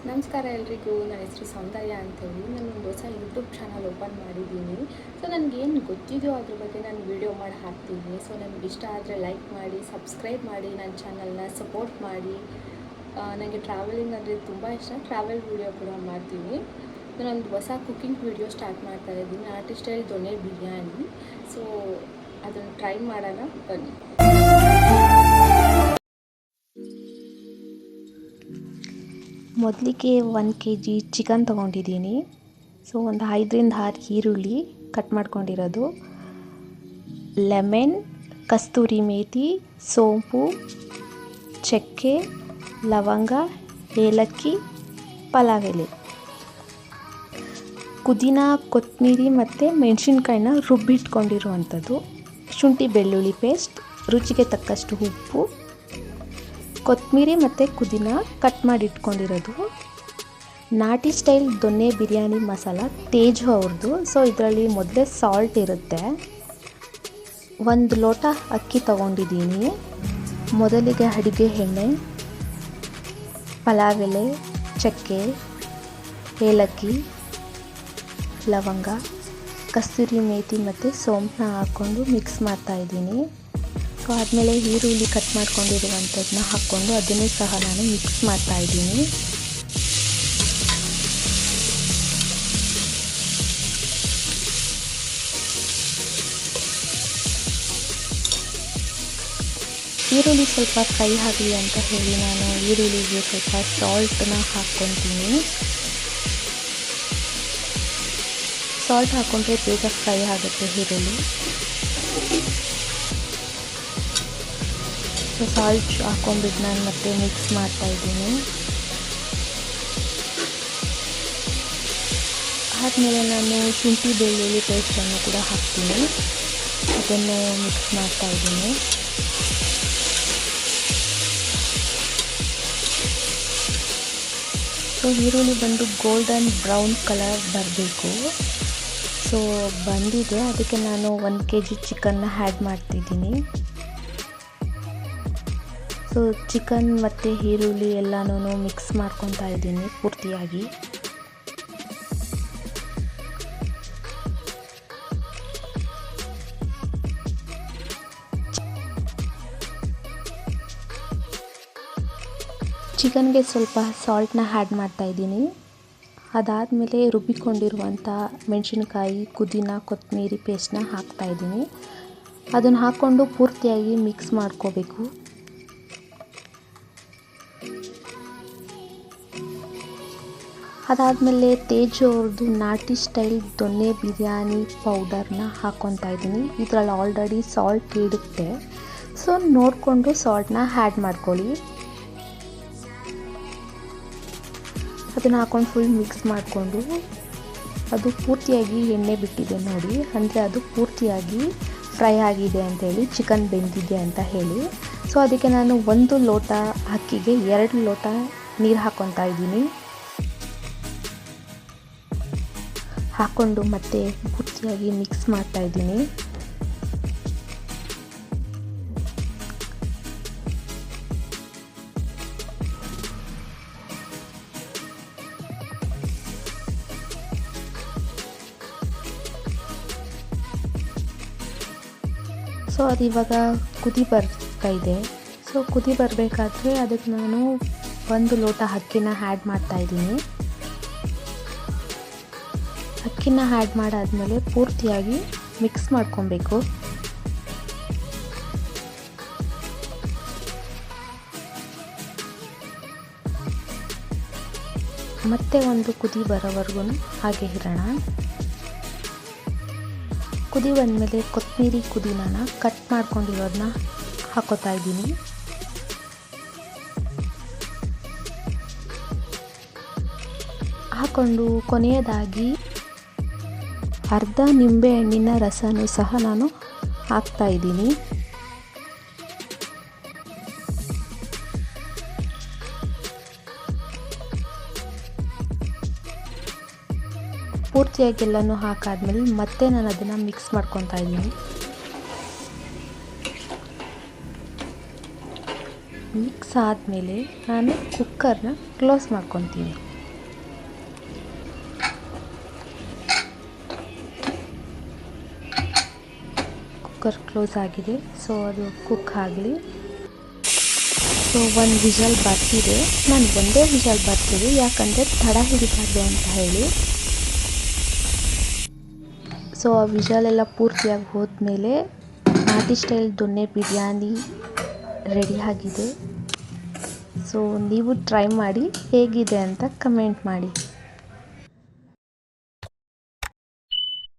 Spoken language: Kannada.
ನಮಸ್ಕಾರ ಎಲ್ರಿಗೂ. ನನ್ನ ಹೆಸರು ಸೌಂದರ್ಯ ಅಂತೇಳಿ. ನಾನೊಂದು ಹೊಸ ಯೂಟ್ಯೂಬ್ ಚಾನಲ್ ಓಪನ್ ಮಾಡಿದ್ದೀನಿ. ಸೊ ನನಗೇನು ಗೊತ್ತಿದೆಯೋ ಅದ್ರ ಬಗ್ಗೆ ನಾನು ವೀಡಿಯೋ ಮಾಡಿ ಹಾಕ್ತೀನಿ. ಸೊ ನನಗೆ ಇಷ್ಟ ಆದರೆ ಲೈಕ್ ಮಾಡಿ, ಸಬ್ಸ್ಕ್ರೈಬ್ ಮಾಡಿ, ನನ್ನ ಚಾನಲ್ನ ಸಪೋರ್ಟ್ ಮಾಡಿ. ನನಗೆ ಟ್ರಾವೆಲಿಂಗ್ ಅಂದರೆ ತುಂಬ ಇಷ್ಟ. ಟ್ರಾವೆಲ್ ವೀಡಿಯೋ ಕೂಡ ಮಾಡ್ತೀನಿ. ನಾನೊಂದು ಹೊಸ ಕುಕ್ಕಿಂಗ್ ವೀಡಿಯೋ ಸ್ಟಾರ್ಟ್ ಮಾಡ್ತಾ ಇದ್ದೀನಿ, ನಾಟಿ ಸ್ಟೈಲ್ ದೊಣ್ಣೆ ಬಿರಿಯಾನಿ. ಸೊ ಅದನ್ನು ಟ್ರೈ ಮಾಡೋಣ ಬನ್ನಿ. ಮೊದಲಿಗೆ 1 kg ಚಿಕನ್ ತೊಗೊಂಡಿದ್ದೀನಿ. ಸೊ ಒಂದು 5ರಿಂದ 6 ಈರುಳ್ಳಿ ಕಟ್ ಮಾಡ್ಕೊಂಡಿರೋದು, ಲೆಮನ್, ಕಸ್ತೂರಿ ಮೇಥಿ, ಸೋಂಪು, ಚಕ್ಕೆ, ಲವಂಗ, ಏಲಕ್ಕಿ, ಪಲಾವ್ ಎಲೆ, ಪುದೀನ, ಕೊತ್ತಂಬರಿ ಮತ್ತು ಮೆಣಸಿನ್ಕಾಯಿನ ರುಬ್ಬಿಟ್ಕೊಂಡಿರುವಂಥದ್ದು, ಶುಂಠಿ ಬೆಳ್ಳುಳ್ಳಿ ಪೇಸ್ಟ್, ರುಚಿಗೆ ತಕ್ಕಷ್ಟು ಉಪ್ಪು, ಕೊತ್ತಂಬರಿ ಮತ್ತು ಪುದೀನ ಕಟ್ ಮಾಡಿ ಇಟ್ಕೊಂಡಿರೋದು, ನಾಟಿ ಸ್ಟೈಲ್ ದೊಣ್ಣೆ ಬಿರಿಯಾನಿ ಮಸಾಲ ತೇಜು ಅವ್ರದ್ದು. ಸೊ ಇದರಲ್ಲಿ ಮೊದಲೇ ಸಾಲ್ಟ್ ಇರುತ್ತೆ. 1 ಲೋಟ ಅಕ್ಕಿ ತೊಗೊಂಡಿದ್ದೀನಿ. ಮೊದಲಿಗೆ ಅಡುಗೆ ಎಣ್ಣೆ, ಪಲಾವ್ ಎಲೆ, ಚಕ್ಕೆ, ಏಲಕ್ಕಿ, ಲವಂಗ, ಕಸ್ತೂರಿ ಮೇಥಿ ಮತ್ತು ಸೋಂಪನ್ನ ಹಾಕ್ಕೊಂಡು ಮಿಕ್ಸ್ ಮಾಡ್ತಾಯಿದ್ದೀನಿ. ಸೊ ಆದಮೇಲೆ ಈರುಳ್ಳಿ ಕಟ್ ಮಾಡ್ಕೊಂಡಿರುವಂಥದ್ದನ್ನ ಹಾಕ್ಕೊಂಡು ಅದನ್ನು ಸಹ ನಾನು ಮಿಕ್ಸ್ ಮಾಡ್ತಾಯಿದ್ದೀನಿ. ಈರುಳ್ಳಿ ಸ್ವಲ್ಪ ಫ್ರೈ ಆಗಲಿ ಅಂತ ಹೇಳಿ ನಾನು ಈರುಳ್ಳಿಗೆ ಸ್ವಲ್ಪ ಸಾಲ್ಟನ್ನ ಹಾಕ್ಕೊತೀನಿ. ಸಾಲ್ಟ್ ಹಾಕ್ಕೊಂಡ್ರೆ ಬೇಗ ಫ್ರೈ ಆಗುತ್ತೆ ಈರುಳ್ಳಿ. ಸೊ ಸಾಲ್ಟ್ ಹಾಕ್ಕೊಂಡ್ಬಿಟ್ಟು ನಾನು ಮತ್ತೆ ಮಿಕ್ಸ್ ಮಾಡ್ತಾಯಿದ್ದೀನಿ. ಆದಮೇಲೆ ನಾನು ಶುಂಠಿ ಬೆಳ್ಳುಳ್ಳಿ ಪೇಸ್ಟನ್ನು ಕೂಡ ಹಾಕ್ತೀನಿ, ಅದನ್ನು ಮಿಕ್ಸ್ ಮಾಡ್ತಾಯಿದ್ದೀನಿ. ಸೊ ಈರುಳ್ಳಿ ಬಂದು ಗೋಲ್ಡನ್ ಬ್ರೌನ್ ಕಲರ್ ಬರಬೇಕು. ಸೊ ಬಂದಿದೆ, ಅದಕ್ಕೆ ನಾನು 1 kg ಚಿಕನ್ನ ಆ್ಯಡ್ ಮಾಡ್ತಿದ್ದೀನಿ. ಸೊ ಚಿಕನ್ ಮತ್ತು ಈರುಳ್ಳಿ ಎಲ್ಲನೂ ಮಿಕ್ಸ್ ಮಾಡ್ಕೊತಾ ಇದ್ದೀನಿ ಪೂರ್ತಿಯಾಗಿ. ಚಿಕನ್ಗೆ ಸ್ವಲ್ಪ ಸಾಲ್ಟನ್ನ ಆ್ಯಡ್ ಮಾಡ್ತಾಯಿದ್ದೀನಿ. ಅದಾದಮೇಲೆ ರುಬ್ಬಿಕೊಂಡಿರುವಂಥ ಮೆಣಸಿನ್ಕಾಯಿ, ಪುದೀನ, ಕೊತ್ತಂಬರಿ ಪೇಸ್ಟನ್ನ ಹಾಕ್ತಾಯಿದ್ದೀನಿ. ಅದನ್ನು ಹಾಕ್ಕೊಂಡು ಪೂರ್ತಿಯಾಗಿ ಮಿಕ್ಸ್ ಮಾಡ್ಕೋಬೇಕು. ಅದಾದಮೇಲೆ ತೇಜು ಅವ್ರದ್ದು ನಾಟಿ ಸ್ಟೈಲ್ ದೊಣ್ಣೆ ಬಿರಿಯಾನಿ ಪೌಡರ್ನ ಹಾಕ್ಕೊತಾ ಇದ್ದೀನಿ. ಇದರಲ್ಲಿ ಆಲ್ರೆಡಿ ಸಾಲ್ಟ್ ಇರುತ್ತೆ, ಸೊ ನೋಡಿಕೊಂಡು ಸಾಲ್ಟನ್ನ ಆ್ಯಡ್ ಮಾಡ್ಕೊಳ್ಳಿ. ಅದನ್ನು ಹಾಕ್ಕೊಂಡು ಫುಲ್ ಮಿಕ್ಸ್ ಮಾಡಿಕೊಂಡು ಅದು ಪೂರ್ತಿಯಾಗಿ ಎಣ್ಣೆ ಬಿಟ್ಟಿದೆ ನೋಡಿ, ಅಂದರೆ ಅದು ಪೂರ್ತಿಯಾಗಿ ಫ್ರೈ ಆಗಿದೆ ಅಂಥೇಳಿ, ಚಿಕನ್ ಬೆಂದಿದೆ ಅಂತ ಹೇಳಿ. ಸೊ ಅದಕ್ಕೆ ನಾನು 1 ಲೋಟ ಅಕ್ಕಿಗೆ 2 ಲೋಟ ನೀರು ಹಾಕ್ಕೊತಾ ಇದ್ದೀನಿ. ಹಾಕ್ಕೊಂಡು ಮತ್ತೆ ಪೂರ್ತಿಯಾಗಿ ಮಿಕ್ಸ್ ಮಾಡ್ತಾಯಿದ್ದೀನಿ. ಸೊ ಅದು ಇವಾಗ ಕುದಿ ಬರ್ತಾ ಇದೆ. ಸೊ ಕುದಿ ಬರಬೇಕಾದ್ರೆ ಅದಕ್ಕೆ ನಾನು 1 ಲೋಟ ಅಕ್ಕಿನ ಆ್ಯಡ್ ಮಾಡ್ತಾಯಿದ್ದೀನಿ. ಅಕ್ಕಿನ ಆ್ಯಡ್ ಮಾಡಾದಮೇಲೆ ಪೂರ್ತಿಯಾಗಿ ಮಿಕ್ಸ್ ಮಾಡ್ಕೊಬೇಕು. ಮತ್ತೆ ಒಂದು ಕುದಿ ಬರೋವರೆಗೂ ಹಾಗೆ ಇರೋಣ. ಕುದಿ ಬಂದಮೇಲೆ ಕೊತ್ತಂಬರಿ ಪುದೀನನ ಕಟ್ ಮಾಡ್ಕೊಂಡಿರೋದನ್ನ ಹಾಕೋತಾ ಇದ್ದೀನಿ. ಹಾಕ್ಕೊಂಡು ಕೊನೆಯದಾಗಿ ಅರ್ಧ ನಿಂಬೆ ಹಣ್ಣಿನ ರಸನೂ ಸಹ ನಾನು ಹಾಕ್ತಾಯಿದ್ದೀನಿ. ಪೂರ್ತಿಯಾಗಿ ಎಲ್ಲನೂ ಹಾಕಾದ್ಮೇಲೆ ಮತ್ತೆ ನಾನು ಅದನ್ನು ಮಿಕ್ಸ್ ಮಾಡ್ಕೊತಾ ಇದ್ದೀನಿ. ಮಿಕ್ಸ್ ಆದಮೇಲೆ ನಾನು ಕುಕ್ಕರ್ನ ಕ್ಲೋಸ್ ಮಾಡ್ಕೊತೀನಿ. ಕುಕ್ಕರ್ ಕ್ಲೋಸ್ ಆಗಿದೆ. ಸೊ ಅದು ಕುಕ್ ಆಗಲಿ. ಸೊ ಒಂದು ವಿಷಲ್ ಬರ್ತಿದೆ. ನಾನು ಒಂದೇ ವಿಷಲ್ ಬರ್ತಿದೆ, ಯಾಕಂದರೆ ತಡ ಹಿಡಿಬಾರ್ದು ಅಂತ ಹೇಳಿ. ಸೊ ಆ ವಿಷಲೆಲ್ಲ ಪೂರ್ತಿಯಾಗಿ ಹೋದ್ಮೇಲೆ ನಾಟಿ ಸ್ಟೈಲ್ ದೊನ್ನೆ ಬಿರಿಯಾನಿ ರೆಡಿ ಆಗಿದೆ. ಸೊ ನೀವು ಟ್ರೈ ಮಾಡಿ, ಹೇಗಿದೆ ಅಂತ ಕಮೆಂಟ್ ಮಾಡಿ.